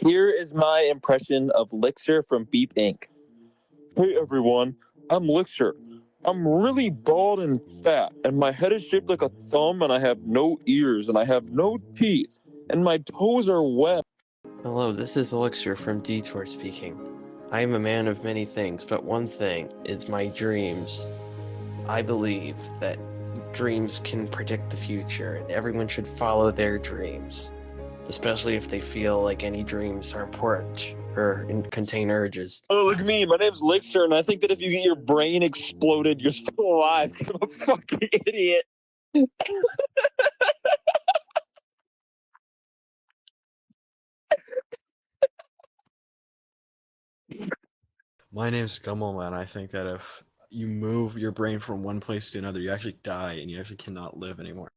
Here is my impression of Lixir from Beep Inc. Hey everyone, I'm Lixir. I'm really bald and fat, and my head is shaped like a thumb, and I have no ears, and I have no teeth, and my toes are wet. Hello, this is Elixir from Detour speaking. I am a man of many things, but one thing is my dreams. I believe that dreams can predict the future, and everyone should follow their dreams, especially if they feel like any dreams are important or contain urges. Oh, look at me. My name's Lixir, and I think that if you get your brain exploded, you're still alive. I'm a fucking idiot. My name's gumblemutt, and I think that if you move your brain from one place to another, you actually die and you actually cannot live anymore.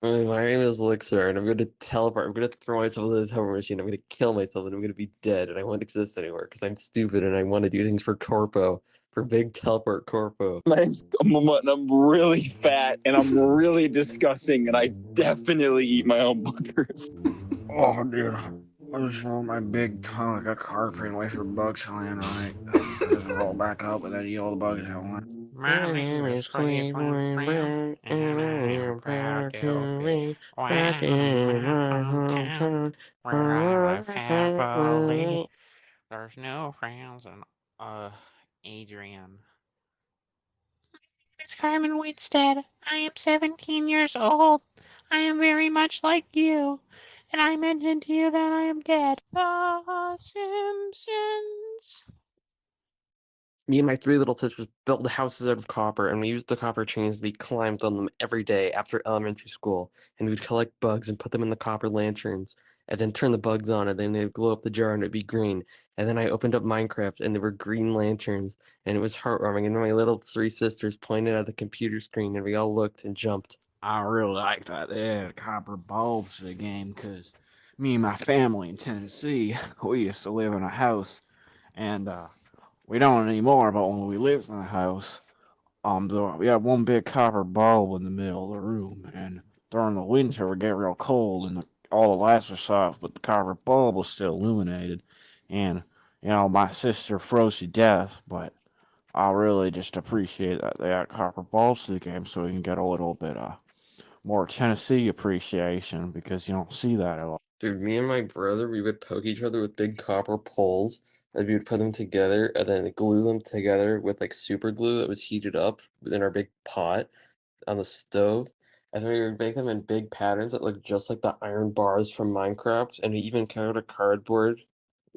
My name is Elixir, and I'm going to teleport. I'm going to throw myself into the teleport machine. I'm going to kill myself, and I'm going to be dead, and I won't exist anymore because I'm stupid and I want to do things for Corpo, for Big Teleport Corpo. My name's Gumblemutt, and I'm really fat, and I'm really disgusting, and I definitely eat my own boogers. Oh, dude. I just roll my big tongue like a carpet and wait for bugs to land on it. I just roll back up and then eat all the bugs at once. My name is Cleveland Brown, and I am proud to be back in my hometown, where I live happily. There's no frowns and, Adrian. It's Carmen Winstead. I am 17 years old. I am very much like you, and I mentioned to you that I am dead. The Simpsons. Me and my three little sisters built houses out of copper, and we used the copper chains, and we climbed on them every day after elementary school, and we'd collect bugs and put them in the copper lanterns, and then turn the bugs on, and then they'd glow up the jar, and it'd be green. And then I opened up Minecraft, and there were green lanterns, and it was heartwarming, and my little three sisters pointed at the computer screen, and we all looked and jumped. I really like that they added copper bulbs to the game because me and my family in Tennessee, we used to live in a house and we don't anymore, but when we lived in the house, we had one big copper bulb in the middle of the room, and during the winter it would get real cold, and all the lights were soft, but the copper bulb was still illuminated, and my sister froze to death, but I really just appreciate that they add copper bulbs to the game so we can get a little bit more Tennessee appreciation because you don't see that a lot. Dude, me and my brother, we would poke each other with big copper poles, and we would put them together, and then glue them together with like super glue that was heated up in our big pot on the stove. And then we would make them in big patterns that looked just like the iron bars from Minecraft, and we even cut out a cardboard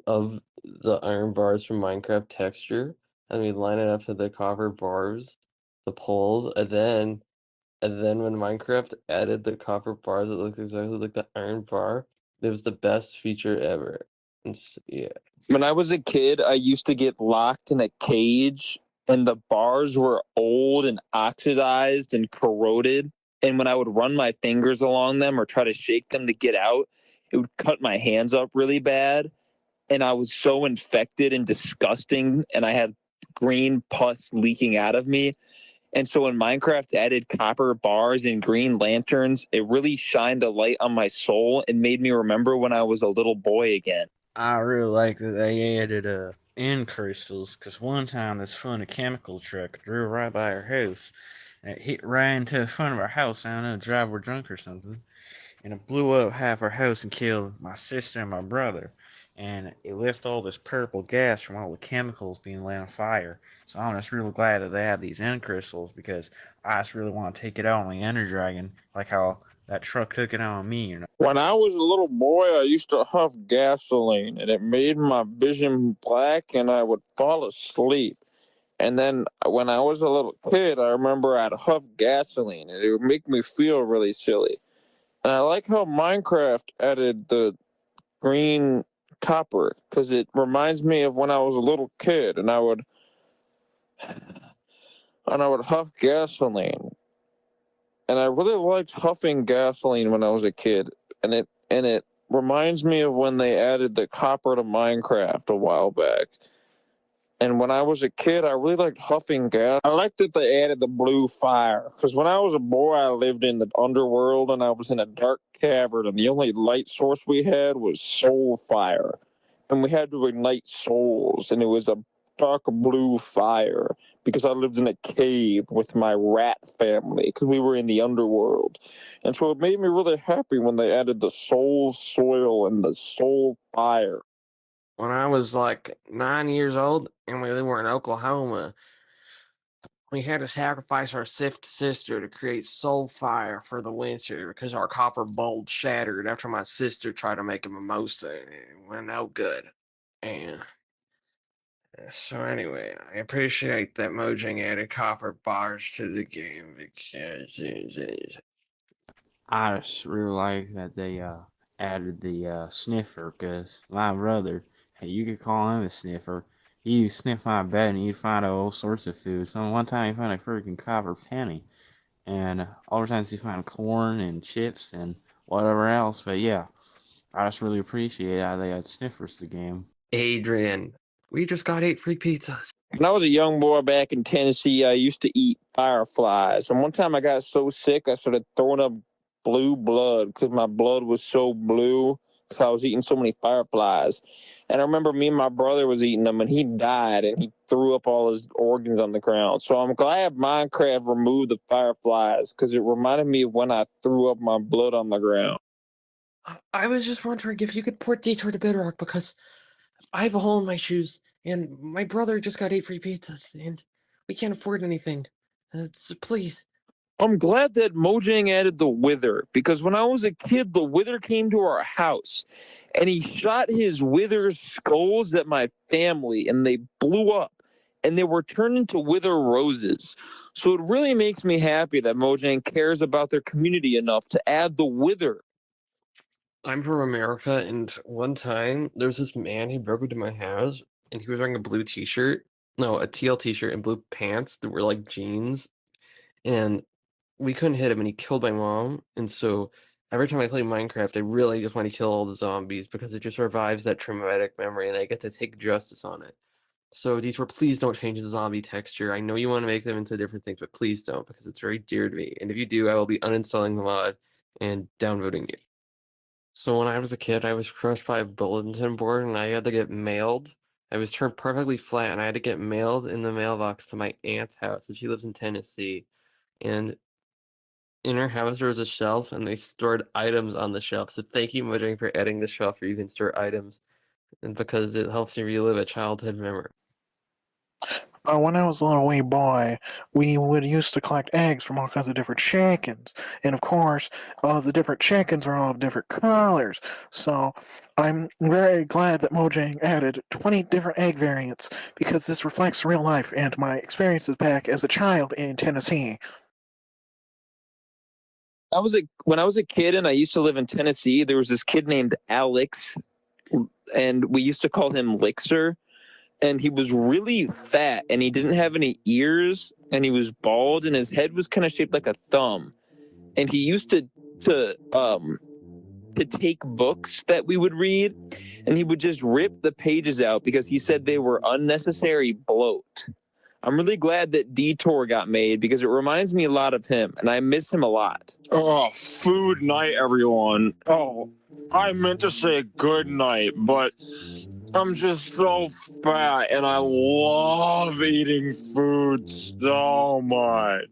of the iron bars from Minecraft texture, and we'd line it up to the copper bars, the poles, and then when Minecraft added the copper bars that looked exactly like the iron bar, it was the best feature ever. Yeah. When I was a kid, I used to get locked in a cage, and the bars were old and oxidized and corroded. And when I would run my fingers along them or try to shake them to get out, it would cut my hands up really bad. And I was so infected and disgusting, and I had green pus leaking out of me. And so when Minecraft added copper bars and green lanterns, it really shined a light on my soul and made me remember when I was a little boy again. I really like that they added end crystals because one time this funny chemical truck drove right by our house and it hit right into the front of our house. I don't know, drive were drunk or something, and it blew up half our house and killed my sister and my brother. And it left all this purple gas from all the chemicals being lit on fire. So I'm just really glad that they have these end crystals because I just really want to take it out on the Ender Dragon, like how that truck took it out on me. When I was a little boy, I used to huff gasoline, and it made my vision black, and I would fall asleep. And then when I was a little kid, I remember I'd huff gasoline, and it would make me feel really silly. And I like how Minecraft added the green copper because it reminds me of when I was a little kid, and I would huff gasoline, and I really liked huffing gasoline when I was a kid, and it reminds me of when they added the copper to Minecraft a while back. And when I was a kid, I really liked huffing gas. I liked that they added the blue fire because when I was a boy, I lived in the underworld and I was in a dark cavern, and the only light source we had was soul fire. and we had to ignite souls, and it was a dark blue fire because I lived in a cave with my rat family because we were in the underworld. And so it made me really happy when they added the soul soil and the soul fire. When I was like 9 years old and we were in Oklahoma, we had to sacrifice our fifth sister to create soul fire for the winter because our copper bulb shattered after my sister tried to make a mimosa and it went no good. And so anyway, I appreciate that Mojang added copper bars to the game because I just really like that they added the sniffer, because my brother, hey, you could call him a sniffer. He would sniff my bed and he'd find all sorts of food. So one time he found a freaking copper penny, and other times he found corn and chips and whatever else. But yeah, I just really appreciate how they had sniffers to the game. Adrian, we just got 8 free pizzas. When I was a young boy back in Tennessee, I used to eat fireflies. And one time I got so sick, I started throwing up blue blood because my blood was so blue because I was eating so many fireflies. And I remember me and my brother was eating them, and he died, and he threw up all his organs on the ground. So I'm glad Minecraft removed the fireflies because it reminded me of when I threw up my blood on the ground. I was just wondering if you could port Detour to Bedrock because I have a hole in my shoes and my brother just got 8 free pizzas and we can't afford anything. So please. I'm glad that Mojang added the Wither because when I was a kid, the Wither came to our house and he shot his Wither skulls at my family and they blew up and they were turned into Wither roses. So it really makes me happy that Mojang cares about their community enough to add the Wither. I'm from America, and one time there was this man, he broke into my house and he was wearing a blue t-shirt. No, a teal t-shirt and blue pants that were like jeans. And we couldn't hit him and he killed my mom. And so every time I play Minecraft, I really just want to kill all the zombies because it just revives that traumatic memory and I get to take justice on it. So Detour, please don't change the zombie texture. I know you want to make them into different things, but please don't because it's very dear to me. And if you do, I will be uninstalling the mod and downvoting you. So when I was a kid, I was crushed by a bulletin board and I had to get mailed. I was turned perfectly flat and I had to get mailed in the mailbox to my aunt's house. And she lives in Tennessee. And in her house, there was a shelf and they stored items on the shelf. So thank you, Mojang, for adding the shelf where you can store items. And because it helps you relive a childhood memory. When I was a little wee boy, we would used to collect eggs from all kinds of different chickens, and of course, all the different chickens are all of different colors. So I'm very glad that Mojang added 20 different egg variants because this reflects real life and my experiences back as a child in Tennessee. When I was a kid and I used to live in Tennessee, there was this kid named Alex, and we used to call him Lixir. And he was really fat and he didn't have any ears and he was bald and his head was kind of shaped like a thumb. And he used to take books that we would read and he would just rip the pages out because he said they were unnecessary bloat. I'm really glad that Detour got made because it reminds me a lot of him and I miss him a lot. Oh, food night, everyone. Oh, I meant to say good night, but I'm just so fat and I love eating food so much.